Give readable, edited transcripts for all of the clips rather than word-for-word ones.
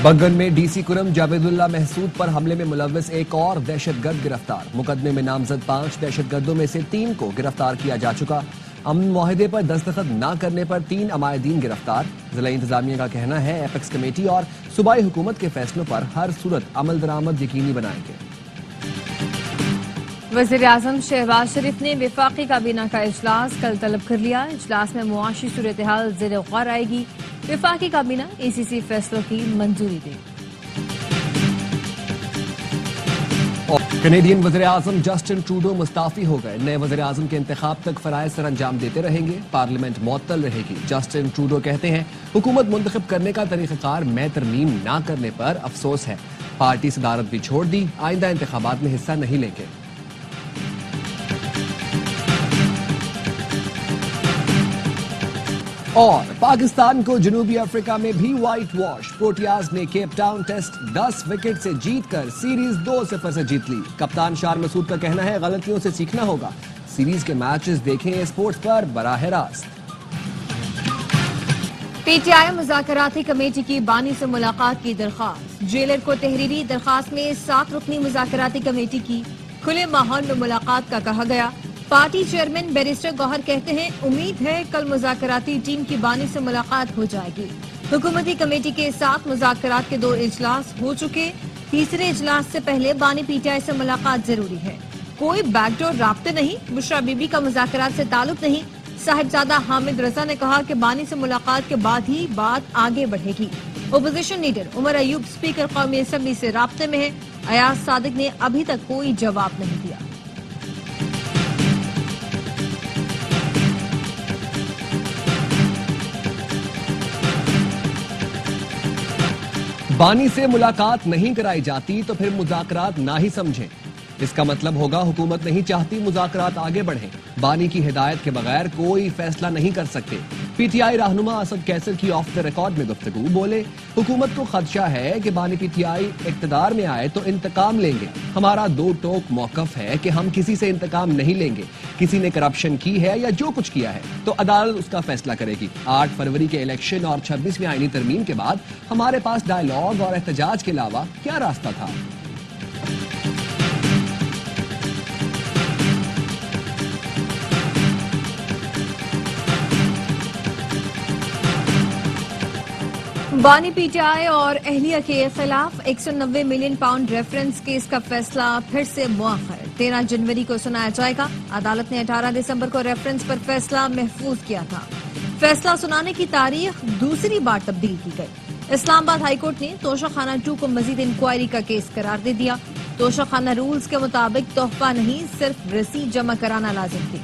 बग्गन में डीसी कुरम जावेदुल्ला महसूद पर हमले में मुलव्विस एक और दहशतगर्द गिरफ्तार। मुकदमे में नामजद 5 दहशतगर्दों में से 3 को गिरफ्तार किया जा चुका। अमन मुआहदे पर दस्तखत न करने पर 3 अमायदीन गिरफ्तार। जिला इंतजामिया का कहना है एपेक्स कमेटी और सूबाई हुकूमत के फैसलों पर हर सूरत अमल दरामद यकीनी बनाएंगे। वज़ीर-ए-आज़म शहबाज शरीफ ने वफाकी काबीना का इजलास कल तलब कर लिया। इजलास में मुआशी सूरत-ए-हाल ज़ेर गौर आएगी। वफाकी काबीना ACC फैसलों की मंजूरी देगी। कैनेडियन वज़ीर-ए-आज़म जस्टिन ट्रूडो मुस्ताफी हो गए। नए वज़ीर-ए-आज़म के इंतखाब तक फराइज़ सर अंजाम देते रहेंगे। पार्लियामेंट मुअत्तल रहेगी। जस्टिन ट्रूडो कहते हैं हुकूमत मुंतखब करने का तरीक़ाकार में तरमीम ना करने पर अफसोस है। पार्टी सदारत भी छोड़ दी, आइंदा इंतखाबात में हिस्सा नहीं लेंगे। और पाकिस्तान को जनूबी अफ्रीका में भी व्हाइट वॉश। प्रोटियाज ने केप टाउन टेस्ट 10 विकेट से जीतकर सीरीज 2-0 से जीत ली। कप्तान शार मसूद का कहना है गलतियों से सीखना होगा। सीरीज के मैचेस देखें स्पोर्ट्स पर बराह रास्त। PTI मुज़ाकराती कमेटी की बानी से मुलाकात की दरख्वास्त। जेलर को तहरीरी दरख्वास्त में 7 रुकनी मुज़ाकराती कमेटी की खुले माहौल में मुलाकात का कहा गया। पार्टी चेयरमैन बैरिस्टर गौहर कहते हैं उम्मीद है कल मुज़ाकराती टीम की बानी से मुलाकात हो जाएगी। हुकूमती कमेटी के 7 मुज़ाकरात के 2 इजलास हो चुके। तीसरे इजलास से पहले बानी PTI से मुलाकात जरूरी है। कोई बैकडोर राब्ते नहीं। बुशरा बीबी का मुज़ाकरात से ताल्लुक नहीं। साहिबजादा हामिद रजा ने कहा कि बानी से मुलाकात के बाद ही बात आगे बढ़ेगी। Opposition leader Omar Ayub speaker कौमी असम्बली से राब्ते में है। अयाज सादिक ने अभी तक कोई जवाब नहीं दिया। बानी से मुलाकात नहीं कराई जाती तो फिर मुज़ाकरात ना ही समझें। इसका मतलब होगा हुकूमत नहीं चाहती मुज़ाकरात आगे बढ़ें। बानी की हिदायत के बगैर कोई फैसला नहीं कर सकते। PTI रहनुमा असद कैसर की ऑफ द रिकॉर्ड में गुफ्तगू बोले हुकूमत को खदशा है कि बानी PTI इक़्तिदार में आए तो इंतकाम लेंगे। हमारा 2 टोक मौक़िफ़ है कि हम किसी से इंतकाम नहीं लेंगे। किसी ने करप्शन की है या जो कुछ किया है तो अदालत उसका फैसला करेगी। 8 फरवरी के इलेक्शन और 26वीं आईनी तरमीम के बाद हमारे पास डायलॉग और एहतजाज के अलावा क्या रास्ता था। बानी PTI और अहलिया के खिलाफ 190 मिलियन पाउंड रेफरेंस केस का फैसला फिर से मुअख्खर 13 जनवरी को सुनाया जाएगा। अदालत ने 18 दिसंबर को रेफरेंस पर फैसला महफूज किया था। फैसला सुनाने की तारीख दूसरी बार तब्दील की गई। इस्लामाबाद हाईकोर्ट ने तोशाखाना 2 को मजीद इंक्वायरी का केस करार दे दिया। तोशाखाना रूल्स के मुताबिक तोहफा नहीं सिर्फ रसीद जमा कराना लाजिम थी।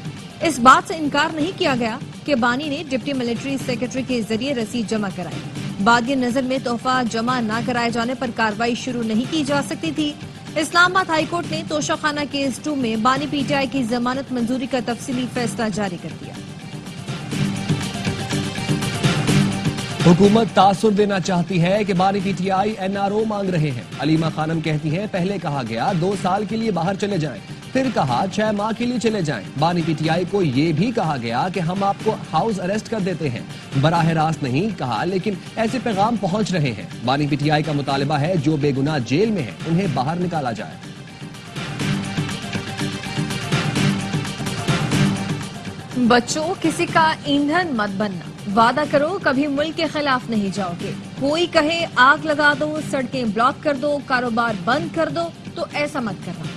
इस बात से इनकार नहीं किया गया कि बानी ने डिप्टी मिलिट्री सेक्रेटरी के जरिए रसीद जमा कराई। बाद नजर में तोहफा जमा न कराए जाने पर कार्रवाई शुरू नहीं की जा सकती थी। इस्लामाबाद हाईकोर्ट ने तोशाखाना केस 2 में बानी PTI की जमानत मंजूरी का तफसीली फैसला जारी कर दिया। हुकूमत तासुर देना चाहती है कि बानी PTI NRO मांग रहे हैं। अलीमा खानम कहती हैं पहले कहा गया 2 साल के लिए बाहर चले जाएं, फिर कहा 6 माह के लिए चले जाएं। बानी PTI को ये भी कहा गया कि हम आपको हाउस अरेस्ट कर देते हैं। बराह रास्त नहीं कहा लेकिन ऐसे पैगाम पहुंच रहे हैं। बानी PTI का मुतालबा है जो बेगुनाह जेल में है उन्हें बाहर निकाला जाए। बच्चों किसी का ईंधन मत बनना। वादा करो कभी मुल्क के खिलाफ नहीं जाओगे। कोई कहे आग लगा दो, सड़कें ब्लॉक कर दो, कारोबार बंद कर दो तो ऐसा मत करना।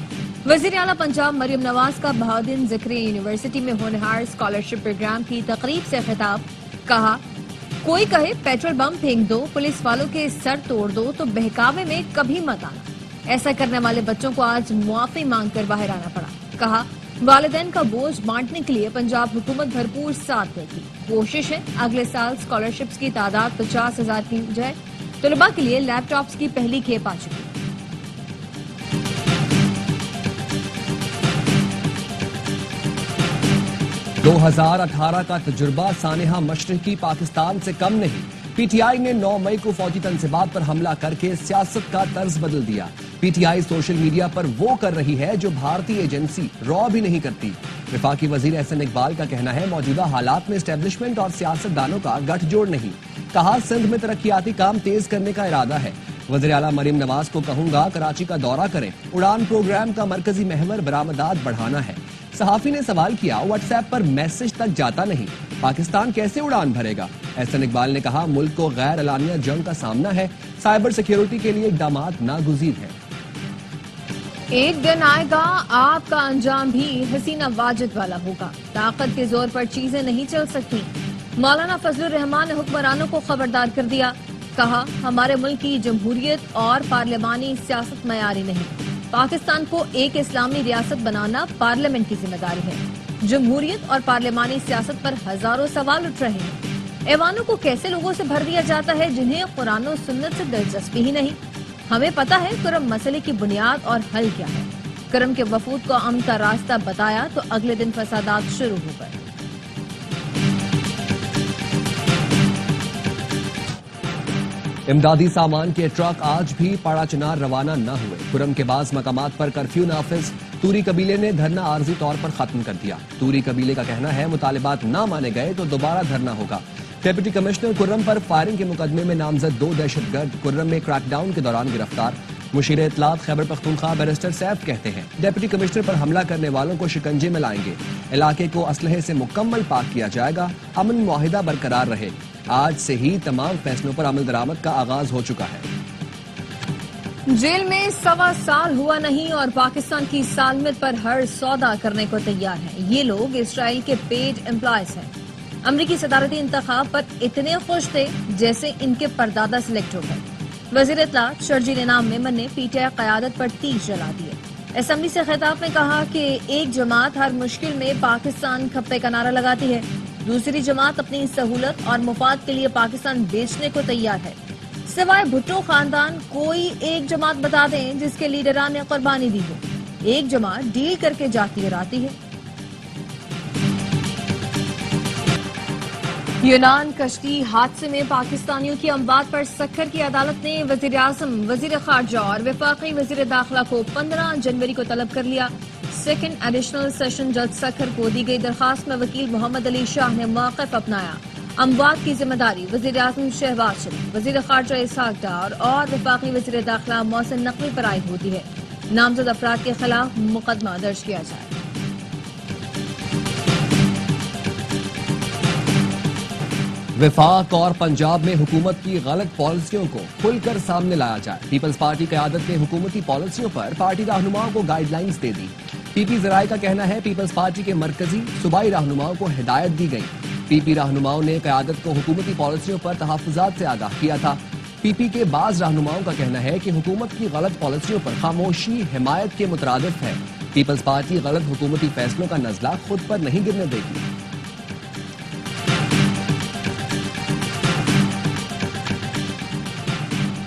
वज़ीर आला पंजाब मरियम नवाज का बहाउद्दीन ज़िक्रिया यूनिवर्सिटी में होनहार स्कॉलरशिप प्रोग्राम की तकरीब से खिताब। कहा कोई कहे पेट्रोल बम फेंक दो, पुलिस वालों के सर तोड़ दो तो बहकावे में कभी मत आना। ऐसा करने वाले बच्चों को आज मुआफी मांग कर बाहर आना पड़ा। कहा वालिदैन का बोझ बांटने के लिए पंजाब हुकूमत भरपूर साथ देगी। कोशिश है अगले साल स्कॉलरशिप्स की तादाद 50,000 की जाए। तलबा के लिए लैपटॉप्स की पहली खेप आ चुकी। 2018 का तजुर्बा सानेहा मशरकी पाकिस्तान से कम नहीं। PTI ने 9 मई को फौजी तनसीबात पर हमला करके सियासत का तर्ज बदल दिया। PTI सोशल मीडिया पर वो कर रही है जो भारतीय एजेंसी रॉ भी नहीं करती। वफाकी वजीर एहसन इकबाल का कहना है मौजूदा हालात में एस्टेब्लिशमेंट और सियासतदानों का गठजोड़ नहीं। कहा सिंध में तरक्याती काम तेज करने का इरादा है। वज़ीर आला मरीम नवाज को कहूंगा कराची का दौरा करें, उड़ान प्रोग्राम का मरकजी महवर बरामदात बढ़ाना है। सहाफी ने सवाल किया, व्हाट्सएप पर मैसेज तक जाता नहीं, पाकिस्तान कैसे उड़ान भरेगा? एहसन इकबाल ने कहा, मुल्क को गैर एलानिया जंग का सामना है, साइबर सिक्योरिटी के लिए इक़दामात नागुज़ीर हैं। एक दिन आएगा आपका अंजाम भी हसीना वाजिद वाला होगा, ताकत के जोर पर चीजें नहीं चल सकती। मौलाना फजलुर रहमान ने हुक्मरानों को खबरदार कर दिया, कहा हमारे मुल्क की जमहूरियत और पार्लिमानी सियासत मयारी नहीं, पाकिस्तान को एक इस्लामी रियासत बनाना पार्लियामेंट की जिम्मेदारी है। जमहूरियत और पार्लिमानी सियासत पर हजारों सवाल उठ रहे हैं। ऐवानों को कैसे लोगों से भर दिया जाता है जिन्हें कुरान और सुन्नत से दिलचस्पी ही नहीं। हमें पता है करम मसले की बुनियाद और हल क्या है। करम के वफूद को अमन का रास्ता बताया तो अगले दिन फसादात शुरू हो गए। इमदादी सामान के ट्रक आज भी पाड़ा चिनार रवाना न हुए। खुरम के बाज़ मकामात पर कर्फ्यू नाफिज। तूरी कबीले ने धरना आर्जी तौर पर खत्म कर दिया। तूरी कबीले का कहना है मुतालिबात न माने गए तो दोबारा धरना होगा। डिप्टी कमिश्नर खुर्रम पर फायरिंग के मुकदमे में नामजद 2 दहशतगर्द खुर्रम में क्रैकडाउन के दौरान गिरफ्तार। मुशीर इत्तलात खैबर पख्तूनख्वा बैरिस्टर सैफ कहते हैं, डिप्टी कमिश्नर पर हमला करने वालों को शिकंजे में लाएंगे, इलाके को असलहे से मुकम्मल पाक किया जाएगा, अमन मुआहिदा बरकरार रहे। आज से ही तमाम फैसलों पर अमल दरामद का आगाज हो चुका है। जेल में 1.25 साल हुआ नहीं और पाकिस्तान की सालमियत पर हर सौदा करने को तैयार है। ये लोग इसराइल के पेड एम्प्लॉयज हैं। अमरीकी सदारती इंतखाब पर इतने खुश थे जैसे इनके परदादा सिलेक्ट हो गए। वजीर इत्तलात शर्जील इनाम मेमन ने पीटीआई क़यादत पर तीर जला दिए। असेंबली से खिताब में कहा कि एक जमात हर मुश्किल में पाकिस्तान खप्पे का नारा लगाती है, दूसरी जमात अपनी सहूलत और मुफाद के लिए पाकिस्तान बेचने को तैयार है। सिवाय भुट्टो खानदान कोई एक जमात बता दें जिसके लीडरान ने कुर्बानी दी हो। एक जमात डील करके जाती और आती है। यूनान कश्ती हादसे में पाकिस्तानियों की अमवात पर सक्खर की अदालत ने वजीर आज़म, वजीर खारजा और वफाकी वजीर दाखिला को 15 जनवरी को तलब कर लिया। सेकंड एडिशनल सेशन जज सक्खर को दी गई दरखास्त में वकील मोहम्मद अली शाह ने मौक़िफ़ अपनाया। अमवात की जिम्मेदारी वजीर आज़म शहबाज शरीफ, वजीर खारजा इसहाक डार और वफाकी वजीर दाखिला मोहसिन नकवी पर आयद होती है। नामजद अफराद के खिलाफ मुकदमा दर्ज किया जाए। वफाक और पंजाब में हुकूमत की गलत पॉलिसियों को खुलकर सामने लाया जाए। पीपल्स पार्टी क़यादत ने हुकूमती पॉलिसियों पर पार्टी रहनुमाओं को गाइडलाइंस दे दी। पीपी ज़राए का कहना है पीपल्स पार्टी के मरकजी सूबाई रहनुमाओं को हिदायत दी गई। पीपी रहनुमाओं ने क़यादत को हुकूमती पॉलिसियों पर तहफ़्फ़ुज़ात से आगाह किया था। पीपी के बाज़ रहनुमाओं का कहना है कि हुकूमत की गलत पॉलिसियों पर खामोशी हिमायत के मुतरादिफ है। पीपल्स पार्टी गलत हुकूमती फैसलों का नज़ला खुद पर नहीं गिरने देगी।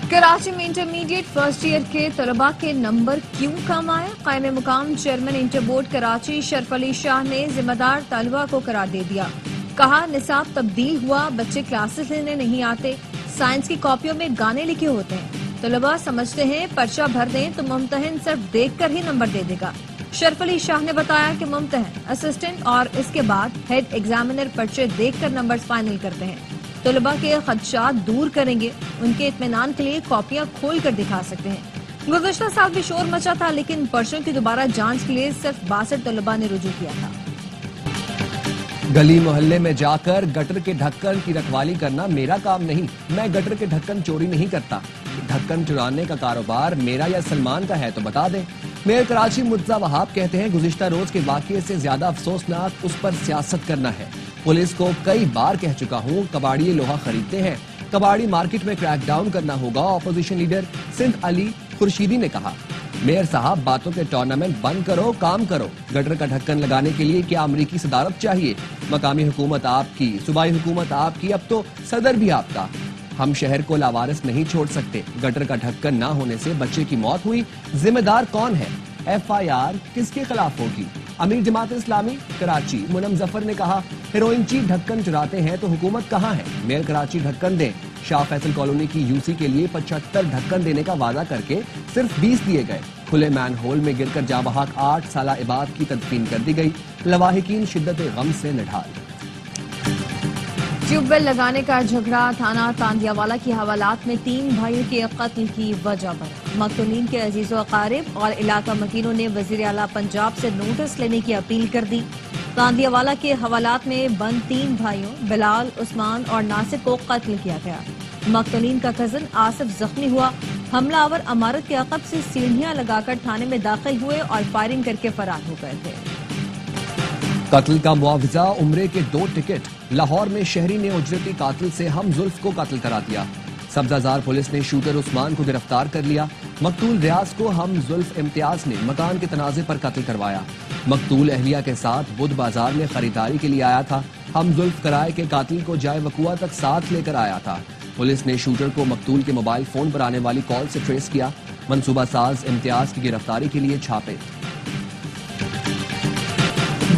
कराची में इंटरमीडिएट फर्स्ट ईयर के तलबा के नंबर क्यों कम आए? कायम मुकाम chairman inter board Karachi Sharaf Ali Shah ने जिम्मेदार तलबा को करार दे दिया। कहा निसाब तब्दील हुआ, बच्चे क्लासेस लेने नहीं आते, साइंस की कॉपियों में गाने लिखे होते हैं। तलबा समझते हैं पर्चा भर दें तो मुम्तहिन सिर्फ देख कर ही नंबर दे देगा। शरफ अली शाह ने बताया कि मुम्तहिन, असिस्टेंट और इसके बाद हेड एग्जामिनर पर्चे देख कर नंबर फाइनल करते हैं। तलबा के खदशात दूर करेंगे, उनके इत्मीनान के लिए कॉपियां खोल कर दिखा सकते हैं। गुज़श्ता साल भी शोर मचा था लेकिन पर्चों की दोबारा जांच के लिए सिर्फ 62 तलबा ने रुजू किया था। गली मोहल्ले में जाकर गटर के ढक्कन की रखवाली करना मेरा काम नहीं। मैं गटर के ढक्कन चोरी नहीं करता। ढक्कन चुराने का कारोबार मेरा या सलमान का है तो बता दें। मेयर कराची मुर्तजा वहाब कहते हैं गुज़िश्ता रोज के वाक़ये से ज्यादा अफसोसनाक उस पर सियासत करना है। पुलिस को कई बार कह चुका हूँ कबाड़ी लोहा खरीदते हैं, कबाड़ी मार्केट में क्रैकडाउन करना होगा। अपोजिशन लीडर सिंध अली खुर्शीदी ने कहा, मेयर साहब बातों के टूर्नामेंट बंद करो, काम करो। गटर का ढक्कन लगाने के लिए क्या अमरीकी सदारत चाहिए? मकामी हुकूमत आपकी, सूबाई हुकूमत आपकी, अब तो सदर भी आपका। हम शहर को लावारिस नहीं छोड़ सकते। गटर का ढक्कन ना होने से बच्चे की मौत हुई, जिम्मेदार कौन है? FIR किसके खिलाफ होगी? अमीर जमात इस्लामी कराची मुनम जफर ने कहा, हेरोइन चीफ ढक्कन चुराते हैं तो हुकूमत कहाँ है? मेयर कराची ढक्कन दें। शाह फैसल कॉलोनी की UC के लिए 75 ढक्कन देने का वादा करके सिर्फ 20 दिए गए। खुले मैन होल में गिरकर जाबहाक 8 साला इबाद की तदफीन कर दी गई। लवाहिकीन शिद्दत गम से निढाल। ٹیوب ویل لگانے کا جھگڑا تھانہ تاندیاوالا کی حوالات میں 3 بھائیوں کے قتل کی وجہ بنا۔ مقتولین کے عزیز و اقارب اور علاقہ مکینوں نے وزیر اعلیٰ پنجاب سے نوٹس لینے کی اپیل کر دی۔ تاندیاوالا کے حوالات میں بند 3 بھائیوں بلال، عثمان اور ناصر کو قتل کیا گیا۔ مقتولین کا کزن آصف زخمی ہوا۔ حملہ آور عمارت کے عقب سے سیڑھیاں لگا کر تھانے میں داخل ہوئے اور فائرنگ کر کے فرار ہو گئے تھے۔ قتل کا معاوضہ عمرے کے 2 ٹکٹ۔ لاہور میں شہری نے اجرتی قاتل سے ہم زلف کو قتل کرا دیا۔ سبزہ زار پولیس نے شوٹر عثمان کو گرفتار کر لیا۔ مقتول ریاض کو ہم زلف امتیاز نے مکان کے تنازع پر قتل کروایا۔ مقتول اہلیہ کے ساتھ بدھ بازار میں خریداری کے لیے آیا تھا۔ ہم زلف کرائے کے قاتل کو جائے وقوع تک ساتھ لے کر آیا تھا۔ پولیس نے شوٹر کو مقتول کے موبائل فون پر آنے والی کال سے ٹریس کیا۔ منصوبہ ساز امتیاز کی گرفتاری کے لیے چھاپے۔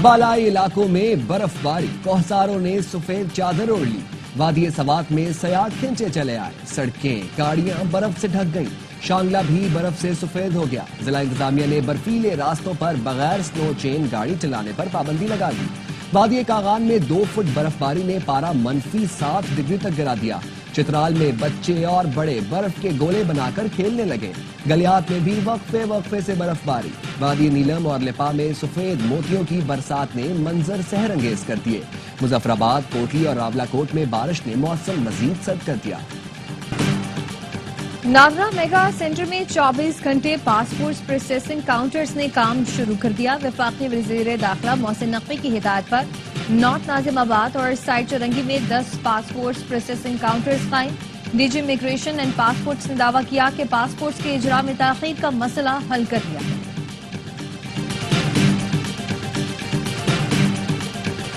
بالائی علاقوں میں برف باری، کوہساروں نے سفید چادر اوڑھ لی۔ وادی سوات میں سیاح کھنچے چلے آئے، سڑکیں گاڑیاں برف سے ڈھک گئیں، شانگلہ بھی برف سے سفید ہو گیا۔ ضلع انتظامیہ نے برفیلے راستوں پر بغیر سنو چین گاڑی چلانے پر پابندی لگا دی۔ وادی کاغان میں 2 فٹ برف باری نے پارا -7 ڈگری تک گرا دیا۔ چترال میں بچے اور بڑے برف کے گولے بنا کر کھیلنے لگے۔ گلیات میں بھی وقفے سے برف باری۔ وادی نیلم اور لپا میں سفید موتیوں کی برسات نے منظر سحر انگیز کر دیے۔ مظفر آباد، کوٹلی اور راولہ کوٹ میں بارش نے موسم مزید سرد کر دیا۔ ناظرہ میگا سینٹر میں 24 گھنٹے پاسپورٹ پروسیسنگ کاؤنٹرز نے کام شروع کر دیا۔ وفاقی وزیر داخلہ محسن نقوی کی ہدایت پر نارتھ ناظم آباد اور سائٹ چورنگی میں 10 پاسپورٹ پروسیسنگ کاؤنٹرز قائم۔ D G immigration and passports نے دعویٰ کیا کہ پاسپورٹس کے اجراء میں تاخیر کا مسئلہ حل کر دیا ہے۔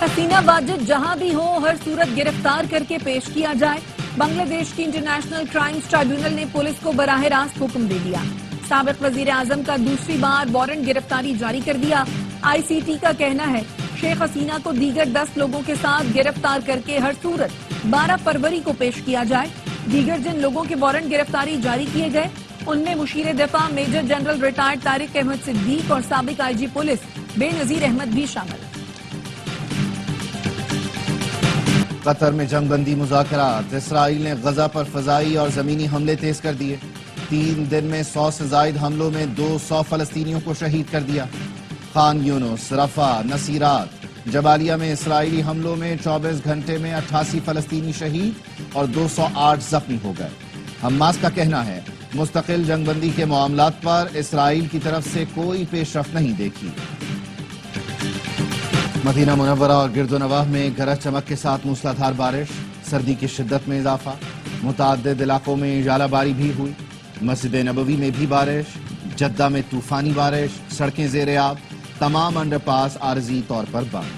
حسینہ واجد جہاں بھی ہو ہر صورت گرفتار کر کے پیش کیا جائے۔ بنگلہ دیش کی انٹرنیشنل کرائمز ٹرائیبیونل نے پولیس کو براہ راست حکم دے دیا۔ سابق وزیر اعظم کا دوسری بار وارنٹ گرفتاری جاری کر دیا۔ آئی سی ٹی کا کہنا ہے شیخ حسینہ کو دیگر 10 لوگوں کے ساتھ گرفتار کر کے ہر صورت 12 فروری کو پیش کیا جائے۔ دیگر جن لوگوں کے وارنٹ گرفتاری جاری کیے گئے ان میں مشیر دفاع major general retired Tariq Ahmad Siddique اور سابق آئی جی پولیس بے نظیر احمد بھی شامل۔ قطر میں جنگ بندی مذاکرات، اسرائیل نے غزہ پر فضائی اور زمینی حملے تیز کر دیے۔ 3 دن میں 100 سے زائد حملوں میں 200 فلسطینیوں کو شہید کر دیا۔ خان یونس، رفح، نصیرات، جبالیہ میں اسرائیلی حملوں میں 24 گھنٹے میں 88 فلسطینی شہید اور 208 زخمی ہو گئے۔ حماس کا کہنا ہے مستقل جنگ بندی کے معاملات پر اسرائیل کی طرف سے کوئی پیش رفت نہیں دیکھی۔ مدینہ منورہ اور گرد و نواح میں گرج چمک کے ساتھ موسلادھار بارش، سردی کی شدت میں اضافہ، متعدد علاقوں میں ژالہ باری بھی ہوئی۔ مسجد نبوی میں بھی بارش، جدہ میں طوفانی بارش، سڑکیں زیر آب، تمام انڈر پاس عارضی طور پر بند۔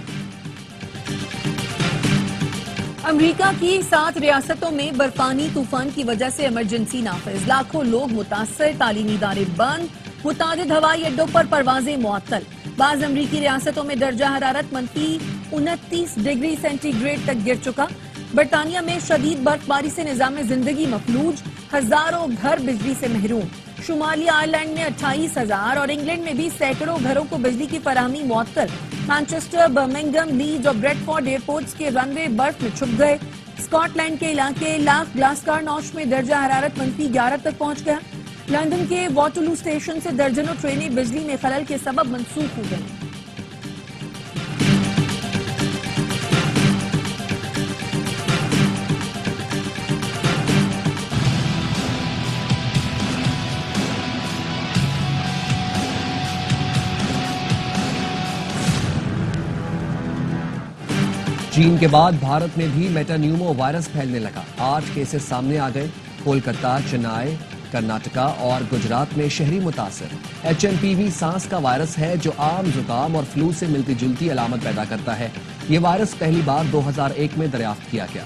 امریکہ کی 7 ریاستوں میں برفانی طوفان کی وجہ سے ایمرجنسی نافذ، لاکھوں لوگ متاثر، تعلیمی ادارے بند، متعدد ہوائی اڈوں پر پروازیں معطل۔ بعض امریکی ریاستوں میں درجہ حرارت -29 ڈگری سینٹی گریڈ تک گر چکا۔ برطانیہ میں شدید برف باری سے نظام زندگی مفلوج، ہزاروں گھر بجلی سے محروم۔ شمالی آئرلینڈ میں 28,000 اور انگلینڈ میں بھی سینکڑوں گھروں کو بجلی کی فراہمی معطل۔ مانچسٹر، برمنگھم، لیڈز اور بریڈ فورڈ ایئرپورٹس کے رن وے برف میں چھپ گئے۔ اسکاٹ لینڈ کے علاقے لاک گلاسکار نوش میں درجہ حرارت -11 تک پہنچ گیا۔ لندن کے واٹرلو اسٹیشن سے درجنوں ٹرینیں بجلی میں خلل کے سبب منسوخ ہو گئیں۔ چین کے بعد بھارت میں بھی میٹانیومو وائرس پھیلنے لگا۔ 8 کیسز سامنے آ گئے۔ کولکتہ، چنئی، کرناٹکا اور گجرات میں شہری متاثر۔ HMPV سانس کا وائرس ہے جو عام زکام اور فلو سے ملتی جلتی علامت پیدا کرتا ہے۔ یہ وائرس پہلی بار 2001 میں دریافت کیا گیا۔